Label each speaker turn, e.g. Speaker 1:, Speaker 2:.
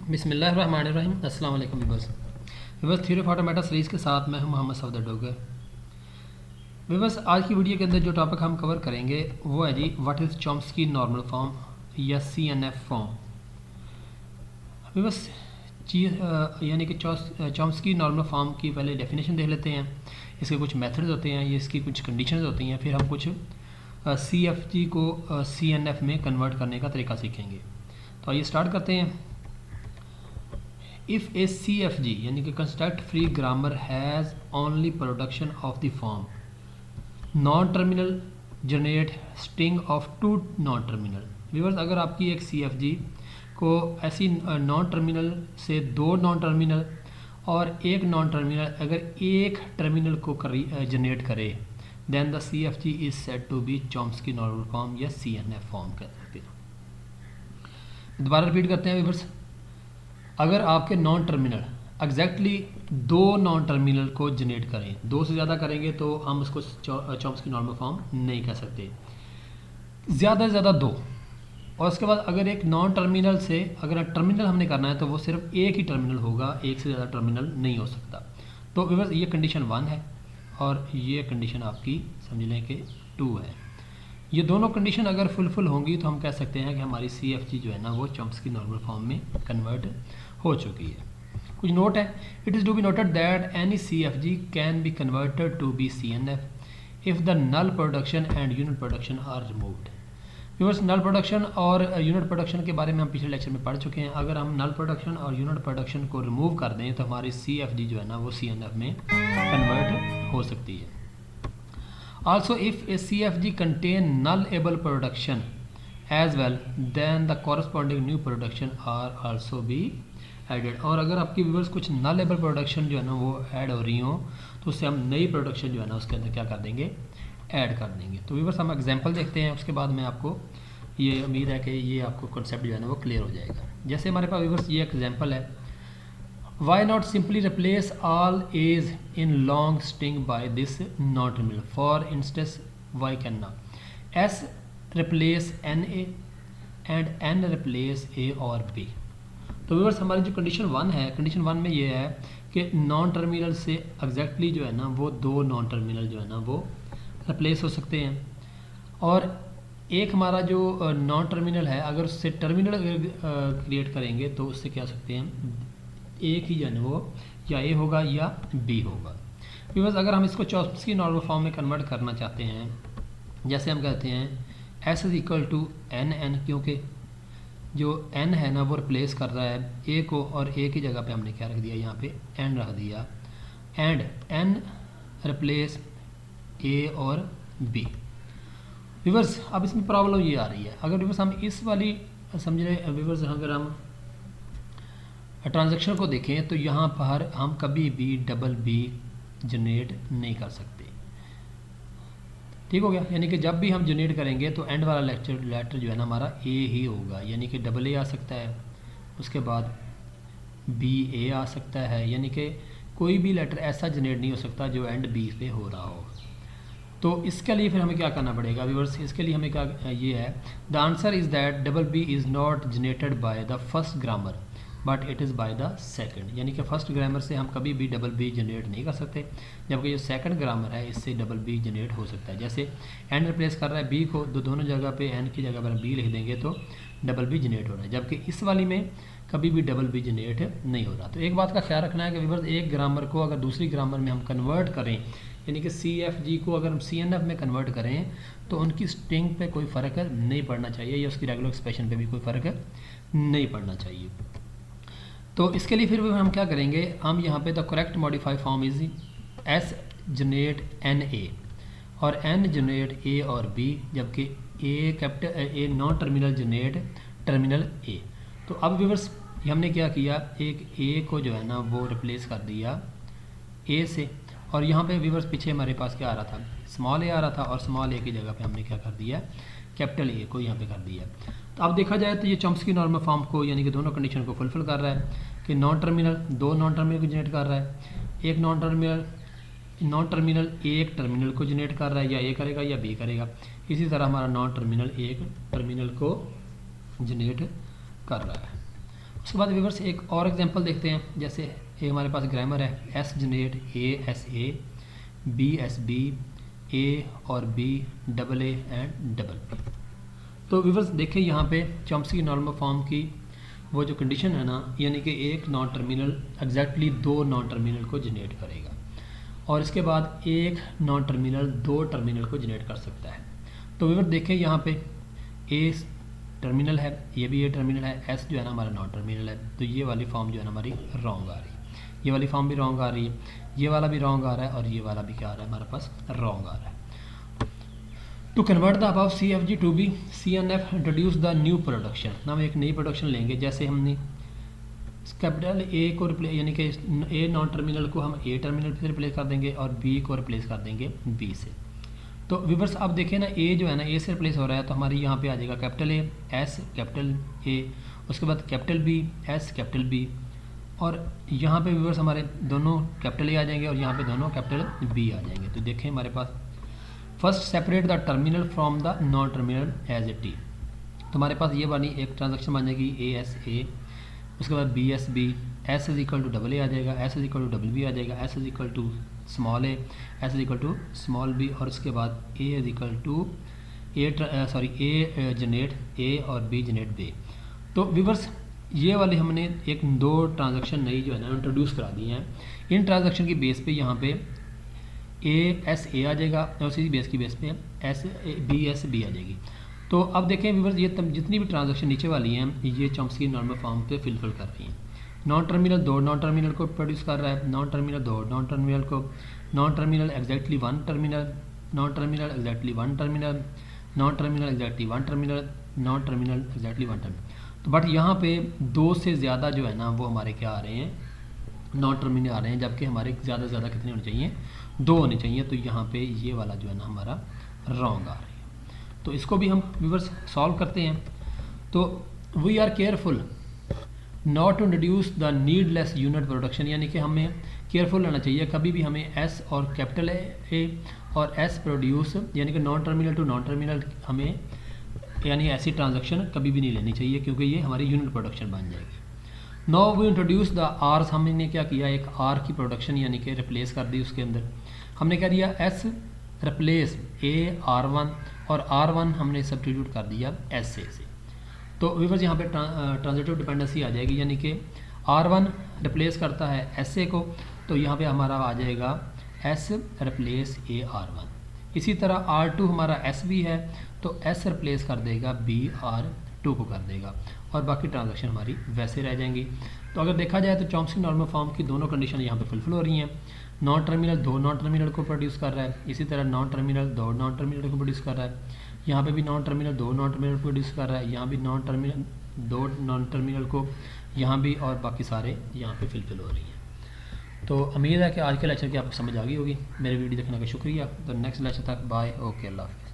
Speaker 1: बिस्मिल्लाहिर्रहमानिर्रहीम। अस्सलाम वालेकुम viewers. Theory of automata series के साथ मैं हूं मोहम्मद सफदर डोगर। व्यूअर्स, आज की वीडियो के अंदर जो टॉपिक हम कवर करेंगे वो है जी what is Chomsky normal form या CNF फॉर्म। व्यूअर्स, यानी कि चॉम्स्की नॉर्मल फॉर्म की पहले डेफिनेशन देख लेते हैं। इसके कुछ मेथड्स होते हैं, ये इसकी कुछ कंडीशंस होती हैं, फिर हम कुछ CFG को CNF में कन्वर्ट करने का तरीका सीखेंगे। तो आइए स्टार्ट करते हैं। If a CFG यानी कि construct free grammar has only production of the form non terminal generate string of two non terminal. Viewers, अगर आपकी एक CFG को ऐसी नॉन टर्मिनल से दो नॉन टर्मिनल और एक नॉन टर्मिनल अगर एक टर्मिनल को जनरेट करे then the CFG is said to be Chomsky normal form या CNF फॉर्म कह सकते हैं। दोबारा रिपीट करते हैं व्यूअर्स, अगर आपके नॉन टर्मिनल एग्जैक्टली दो नॉन टर्मिनल को जनरेट करें, दो से ज़्यादा करेंगे तो हम उसको चॉम्स्की नॉर्मल फॉर्म नहीं कह सकते, ज़्यादा से ज़्यादा दो। और उसके बाद अगर एक नॉन टर्मिनल से अगर टर्मिनल हमने करना है तो वो सिर्फ एक ही टर्मिनल होगा, एक से ज़्यादा टर्मिनल नहीं हो सकता। तो व्यूअर्स, ये कंडीशन 1 है और ये कंडीशन आपकी समझ लें कि 2 है। ये दोनों कंडीशन अगर फुलफिल होंगी तो हम कह सकते हैं कि हमारी CFG जो है ना वो चॉम्स्की नॉर्मल फॉर्म में कन्वर्ट हो चुकी है। कुछ नोट है, it is to be noted that any CFG can be converted to be CNF if the null production and unit production are removed. Viewers, null production और unit production के बारे में हम पिछले लेक्चर में पढ़ चुके हैं। अगर हम नल प्रोडक्शन और यूनिट प्रोडक्शन को रिमूव कर दें तो हमारी CFG जो है ना वो CNF में कन्वर्ट हो सकती है। Also, if a CFG contain nullable production as well, then the corresponding new production are also be added। और अगर आपकी व्यूअर्स कुछ nullable production जो है ना वो ऐड हो रही हो तो उससे हम नई प्रोडक्शन जो है ना उसके अंदर क्या कर देंगे, ऐड कर देंगे। तो व्यूअर्स, हम एग्जांपल देखते हैं, उसके बाद मैं आपको ये उम्मीद है कि ये आपको कॉन्सेप्ट जो है ना वो क्लियर हो जाएगा। जैसे हमारे पास व्यूअर्स ये एग्जाम्पल है, Why not simply replace all A's in long string by this not terminal? For instance, why cannot S replace NA and N replace A or B? तो व्यूअर्स, हमारी जो कंडीशन 1 है, कंडीशन 1 में ये है कि नॉन टर्मिनल से exactly जो है ना वो दो नॉन टर्मिनल जो है ना वो रिप्लेस हो सकते हैं। और एक हमारा जो नॉन टर्मिनल है अगर उससे टर्मिनल क्रिएट करेंगे तो उससे क्या सकते हैं, एक ही जो है वो या A होगा या B होगा। व्यूअर्स, अगर हम इसको चॉम्स्की नॉर्मल फॉर्म में कन्वर्ट करना चाहते हैं, जैसे हम कहते हैं S is equal to NN, क्योंकि जो N है ना वो रिप्लेस कर रहा है A को और A की जगह पे हमने क्या रख दिया, यहाँ पे N रख दिया, एंड N रिप्लेस A और B। व्यूअर्स, अब इसमें प्रॉब्लम ये आ रही है, अगर व्यूअर्स हम इस वाली समझ रहे व्यूअर्स, अगर हम ट्रांजैक्शन को देखें तो यहाँ पर हम कभी भी डबल B जनरेट नहीं कर सकते। ठीक हो गया, यानी कि जब भी हम जनरेट करेंगे तो एंड वाला लेटर जो है ना हमारा A ही होगा, यानी कि डबल A आ सकता है, उसके बाद BA आ सकता है, यानी कि कोई भी लेटर ऐसा जनरेट नहीं हो सकता जो एंड B पे हो रहा हो। तो इसके लिए फिर हमें क्या करना पड़ेगा व्यूअर्स, इसके लिए हमें क्या ये है, the answer is that double B is not generated by the first grammar but it is by the second. यानी कि फर्स्ट ग्रामर से हम कभी भी डबल B जनरेट नहीं कर सकते, जबकि जो सेकंड ग्रामर है इससे डबल B जनरेट हो सकता है। जैसे एन रिप्लेस कर रहा है B को, दोनों जगह पे एन की जगह पर B लिख देंगे तो डबल B जनरेट हो रहा है, जबकि इस वाली में कभी भी डबल B जनरेट नहीं हो रहा। तो एक बात का ख्याल रखना है कि व्यूअर्स, एक ग्रामर को अगर दूसरी ग्रामर में हम कन्वर्ट करें, यानी कि CFG को अगर हम CNF में कन्वर्ट करें तो उनकी स्ट्रिंग पे कोई फ़र्क नहीं पड़ना चाहिए या उसकी रेगुलर एक्सप्रेशन पे भी कोई फ़र्क नहीं पड़ना चाहिए। तो इसके लिए फिर हम क्या करेंगे, हम यहाँ पे the correct modify form is S generate NA और N जनरेट A और B, जबकि A capital A non terminal generate terminal A। तो अब व्यूअर्स, हमने क्या किया, एक A को जो है ना वो रिप्लेस कर दिया A से, और यहाँ पे व्यूअर्स पीछे हमारे पास क्या आ रहा था, स्मॉल A आ रहा था, और स्मॉल A की जगह पे हमने क्या कर दिया, कैपिटल A को यहाँ पे कर दिया। तो अब देखा जाए तो ये चॉम्स्की नॉर्मल फॉर्म को यानी कि दोनों कंडीशन को फुलफिल कर रहा है कि नॉन टर्मिनल दो नॉन टर्मिनल को जनरेट कर रहा है, एक नॉन टर्मिनल एक टर्मिनल को जनरेट कर रहा है, या A करेगा या B करेगा। इसी तरह हमारा नॉन टर्मिनल एक टर्मिनल को जनरेट कर रहा है। उसके बाद व्यूअर्स एक और एग्जांपल देखते हैं। जैसे ये हमारे पास ग्रामर है S generate A S A B S B A और B double A and double B. तो व्यूअर्स देखिए यहाँ पे चॉम्स्की नॉर्मल फॉर्म की वो जो कंडीशन है ना, यानी कि एक नॉन टर्मिनल एग्जैक्टली दो नॉन टर्मिनल को जनरेट करेगा और इसके बाद एक नॉन टर्मिनल दो टर्मिनल को जनरेट कर सकता है। तो व्यूअर्स देखिए यहाँ पे ए टर्मिनल है, ये भी ए टर्मिनल है, एस जो है ना हमारा नॉन टर्मिनल है। तो ये वाली फॉर्म जो है ना हमारी रॉन्ग आ रही है, ये वाली फॉर्म भी रॉन्ग आ रही है, ये वाला भी रॉन्ग आ रहा है और ये वाला भी क्या आ रहा है हमारे पास रॉन्ग आ रहा है। To convert the above C F G to be C N F introduce the new production. हम एक नई प्रोडक्शन लेंगे। जैसे हमने कैपिटल ए को रिप्लेस यानी कि ए नॉन टर्मिनल को हम ए टर्मिनल से रिप्लेस कर देंगे और बी को रिप्लेस कर देंगे बी से। तो व्यूअर्स अब देखिए ना ए जो है ना ए से रिप्लेस हो रहा है, तो हमारी यहाँ पे आ जाएगा capital A S capital A, उसके बाद capital B S capital B, और यहाँ पे व्यूअर्स हमारे दोनों कैपिटल ए आ जाएंगे और यहाँ पे दोनों कैपिटल बी आ जाएंगे। तो देखें हमारे पास first separate the terminal from the non terminal as A T. तो हमारे पास ये वाली एक ट्रांजेक्शन बन जाएगी ए एस ए, उसके बाद B S B, S is equal to double A आ जाएगा, S is equal to double B आ जाएगा, S is equal to small A, S is equal to small B, और उसके बाद A is equal to A generate A और B generate B. तो viewers ये वाली हमने एक दो ट्रांजेक्शन नई जो है ना इंट्रोड्यूस करा दी हैं। इन ट्रांजेक्शन की बेस पे यहाँ पे ए एस ए आ जाएगा और उसी बेस की बेस पे एस बी आ जाएगी। तो अब देखें व्यूअर्स ये जितनी भी ट्रांजेक्शन नीचे वाली हैं ये चॉम्स्की नॉर्मल फॉर्म पे फिलफिल कर रही हैं। नॉन टर्मिनल दो नॉन टर्मिनल को प्रोड्यूस कर रहा है, नॉन टर्मिनल दो नॉन टर्मिनल को, non terminal exactly one terminal, non terminal exactly one terminal, non terminal exactly one terminal, non terminal exactly one terminal. तो बट यहाँ पे दो से ज़्यादा जो है ना वो हमारे क्या आ रहे हैं नॉन टर्मिनल आ रहे हैं, जबकि हमारे ज़्यादा से ज़्यादा कितने होने चाहिए दो होने चाहिए। तो यहाँ पे ये वाला जो है ना हमारा रॉन्ग आ रही है। तो इसको भी हम व्यूअर्स सॉल्व करते हैं। तो we are careful not to introduce the needless unit production, यानी कि हमें केयरफुल रहना चाहिए, कभी भी हमें एस और कैपिटल ए और एस प्रोड्यूस यानी कि non terminal to non terminal हमें यानी ऐसी ट्रांजेक्शन कभी भी नहीं लेनी चाहिए, क्योंकि ये हमारी यूनिट प्रोडक्शन बन जाएगी। Now we introduce the R's, हमने क्या किया एक आर की प्रोडक्शन यानी कि रिप्लेस कर दी। उसके अंदर हमने क्या दिया S replace A R one और आर वन हमने सब्स्टिट्यूट कर दिया एस ए से। तो व्यूअर्स यहाँ पे ट्रांजिटिव डिपेंडेंसी आ जाएगी, यानी कि आर वन रिप्लेस करता है एस ए को, तो यहाँ पे हमारा आ जाएगा S replace A R one. इसी तरह आर टू हमारा एस बी है तो एस रिप्लेस कर देगा बी आर टू को कर देगा और बाकी ट्रांजेक्शन हमारी वैसे रह जाएंगी। तो अगर देखा जाए तो चॉम्स्की नॉर्मल फॉर्म की दोनों कंडीशन यहाँ पे फुलफिल हो रही हैं। नॉन टर्मिनल दो नॉन टर्मिनल को प्रोड्यूस कर रहा है, इसी तरह नॉन टर्मिनल दो नॉन टर्मिनल को प्रोड्यूस कर रहा है, यहाँ पे भी नॉन टर्मिनल दो नॉन टर्मिनल को प्रोड्यूस कर रहा है, यहाँ भी नॉन टर्मिनल दो नॉन टर्मिनल को यहाँ भी, और बाकी सारे यहाँ पे फुलफिल हो रही हैं। तो उम्मीद है कि आज के लेक्चर की आपको समझ आ गई होगी। मेरे वीडियो देखने का शुक्रिया। तो नेक्स्ट लेक्चर तक बाय, ओके, अल्लाह हाफ़िज़।